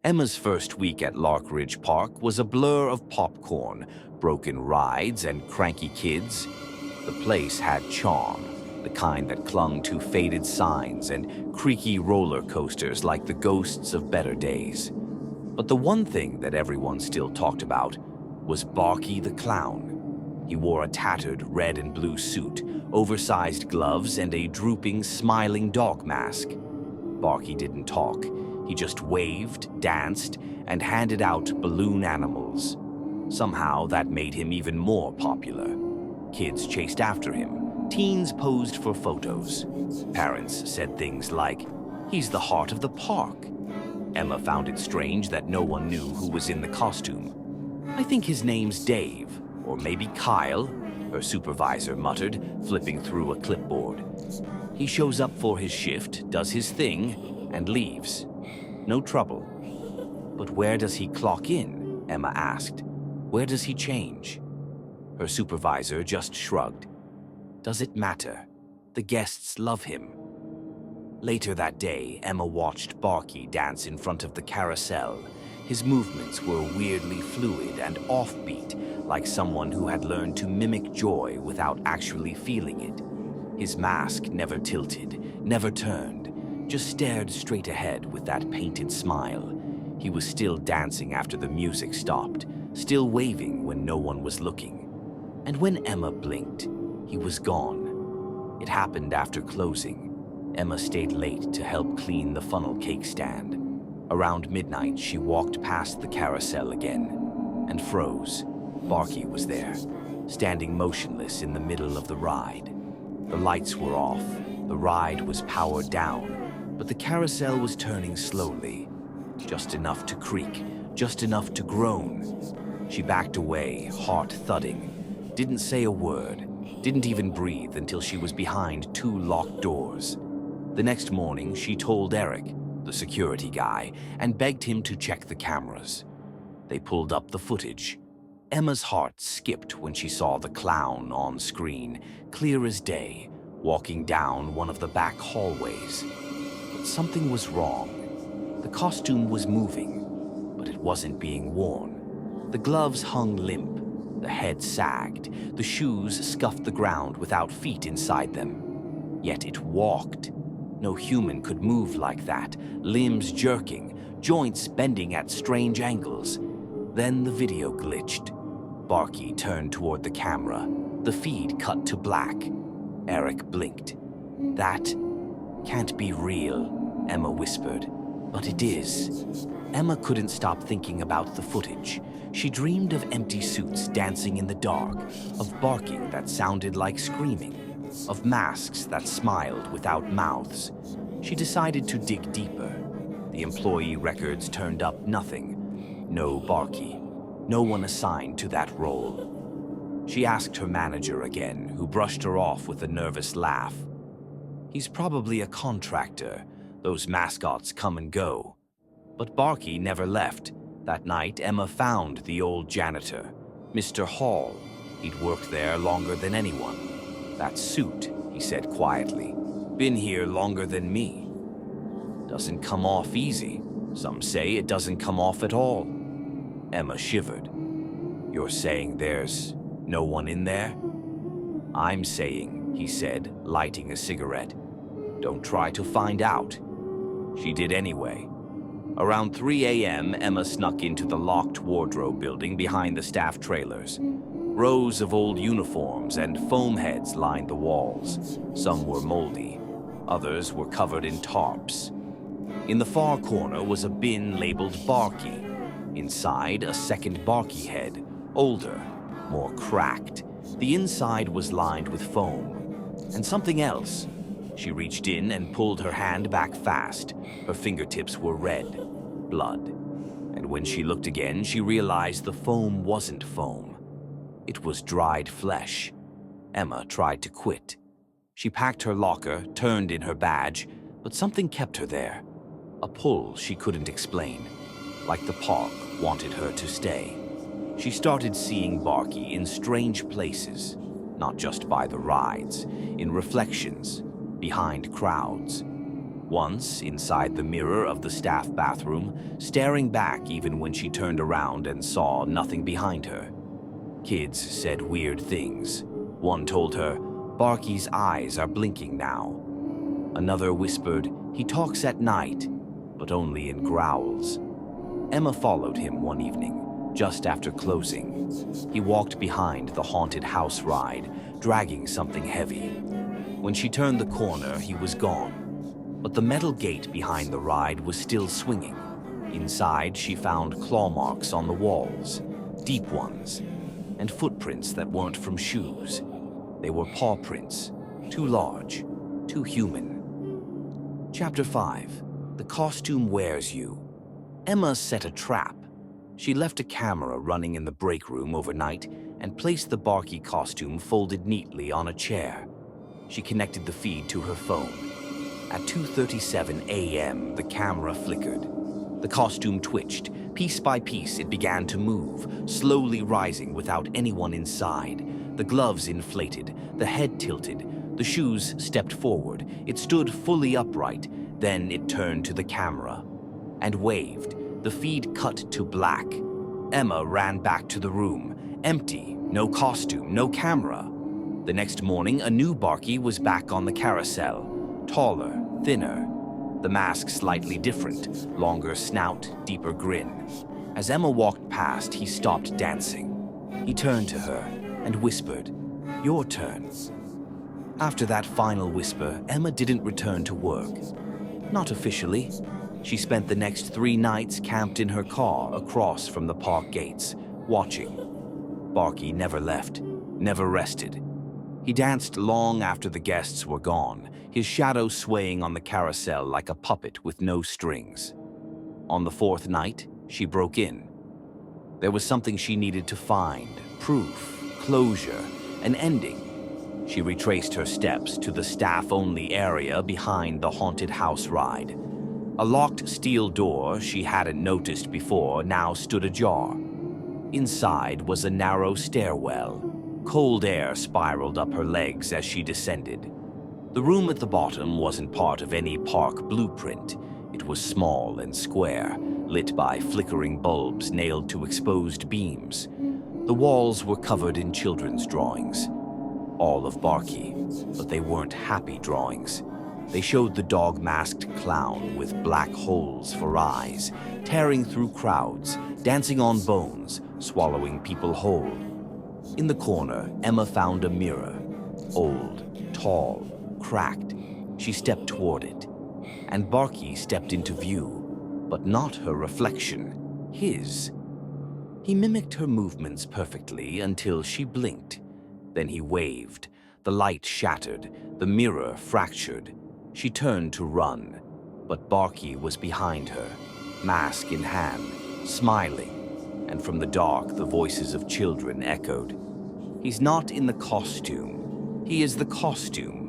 Emma's first week at Larkridge Park was a blur of popcorn, broken rides, and cranky kids. The place had charm, the kind that clung to faded signs and creaky roller coasters like the ghosts of better days. But the one thing that everyone still talked about was Barky the Clown. He wore a tattered red and blue suit, oversized gloves, and a drooping, smiling dog mask. Barky didn't talk. He just waved, danced, and handed out balloon animals. Somehow that made him even more popular. Kids chased after him. Teens posed for photos. Parents said things like, "He's the heart of the park." Emma found it strange that no one knew who was in the costume. "I think his name's Dave, or maybe Kyle," her supervisor muttered, flipping through a clipboard. "He shows up for his shift, does his thing, and leaves. No trouble." "But where does he clock in?" Emma asked. "Where does he change?" Her supervisor just shrugged. "Does it matter? The guests love him." Later that day, Emma watched Barky dance in front of the carousel. His movements were weirdly fluid and offbeat, like someone who had learned to mimic joy without actually feeling it. His mask never tilted, never turned, just stared straight ahead with that painted smile. He was still dancing after the music stopped, still waving when no one was looking. And when Emma blinked, he was gone. It happened after closing. Emma stayed late to help clean the funnel cake stand. Around midnight, she walked past the carousel again and froze. Barky was there, standing motionless in the middle of the ride. The lights were off, the ride was powered down, but the carousel was turning slowly, just enough to creak, just enough to groan. She backed away, heart thudding, didn't say a word, didn't even breathe until she was behind two locked doors. The next morning, she told Eric, the security guy, and begged him to check the cameras. They pulled up the footage. Emma's heart skipped when she saw the clown on screen, clear as day, walking down one of the back hallways. But something was wrong. The costume was moving, but it wasn't being worn. The gloves hung limp, the head sagged, the shoes scuffed the ground without feet inside them. Yet it walked. No human could move like that, limbs jerking, joints bending at strange angles. Then the video glitched. Barky turned toward the camera. The feed cut to black. Eric blinked. "That can't be real," Emma whispered. "But it is." Emma couldn't stop thinking about the footage. She dreamed of empty suits dancing in the dark, of barking that sounded like screaming, of masks that smiled without mouths. She decided to dig deeper. The employee records turned up nothing. No Barky. No one assigned to that role. She asked her manager again, who brushed her off with a nervous laugh. "He's probably a contractor. Those mascots come and go." But Barky never left. That night, Emma found the old janitor, Mr. Hall. He'd worked there longer than anyone. "That suit," he said quietly. "Been here longer than me." "Doesn't come off easy. Some say it doesn't come off at all." Emma shivered. "You're saying there's no one in there?" "I'm saying," he said, lighting a cigarette, "don't try to find out." She did anyway. Around 3 a.m., Emma snuck into the locked wardrobe building behind the staff trailers. Rows of old uniforms and foam heads lined the walls. Some were moldy. Others were covered in tarps. In the far corner was a bin labeled Barky. Inside, a second Barky head, older, more cracked. The inside was lined with foam. And something else. She reached in and pulled her hand back fast. Her fingertips were red. Blood. And when she looked again, she realized the foam wasn't foam. It was dried flesh. Emma tried to quit. She packed her locker, turned in her badge, but something kept her there. A pull she couldn't explain. Like the park wanted her to stay. She started seeing Barky in strange places, not just by the rides, in reflections, behind crowds. Once, inside the mirror of the staff bathroom, staring back even when she turned around and saw nothing behind her. Kids said weird things. One told her, "Barky's eyes are blinking now." Another whispered, "He talks at night, but only in growls." Emma followed him one evening, just after closing. He walked behind the haunted house ride, dragging something heavy. When she turned the corner, he was gone. But the metal gate behind the ride was still swinging. Inside, she found claw marks on the walls, deep ones, and footprints that weren't from shoes. They were paw prints, too large, too human. Chapter 5. The Costume Wears You. Emma set a trap. She left a camera running in the break room overnight and placed the Barky costume folded neatly on a chair. She connected the feed to her phone. At 2:37 a.m., the camera flickered. The costume twitched. Piece by piece, it began to move, slowly rising without anyone inside. The gloves inflated, the head tilted, the shoes stepped forward. It stood fully upright. Then it turned to the camera and waved. The feed cut to black. Emma ran back to the room. Empty, no costume, no camera. The next morning, a new Barky was back on the carousel. Taller, thinner. The mask slightly different, longer snout, deeper grin. As Emma walked past, he stopped dancing. He turned to her and whispered, "Your turn." After that final whisper, Emma didn't return to work. Not officially. She spent the next 3 nights camped in her car across from the park gates, watching. Barky never left, never rested. He danced long after the guests were gone, his shadow swaying on the carousel like a puppet with no strings. On the 4th night, she broke in. There was something she needed to find, proof, closure, an ending. She retraced her steps to the staff-only area behind the haunted house ride. A locked steel door she hadn't noticed before now stood ajar. Inside was a narrow stairwell. Cold air spiraled up her legs as she descended. The room at the bottom wasn't part of any park blueprint. It was small and square, lit by flickering bulbs nailed to exposed beams. The walls were covered in children's drawings. All of Barky, but they weren't happy drawings. They showed the dog-masked clown with black holes for eyes, tearing through crowds, dancing on bones, swallowing people whole. In the corner, Emma found a mirror. Old, tall, cracked. She stepped toward it. And Barky stepped into view, but not her reflection, his. He mimicked her movements perfectly until she blinked. Then he waved. The light shattered, the mirror fractured. She turned to run, but Barky was behind her, mask in hand, smiling. And from the dark, the voices of children echoed. "He's not in the costume. He is the costume.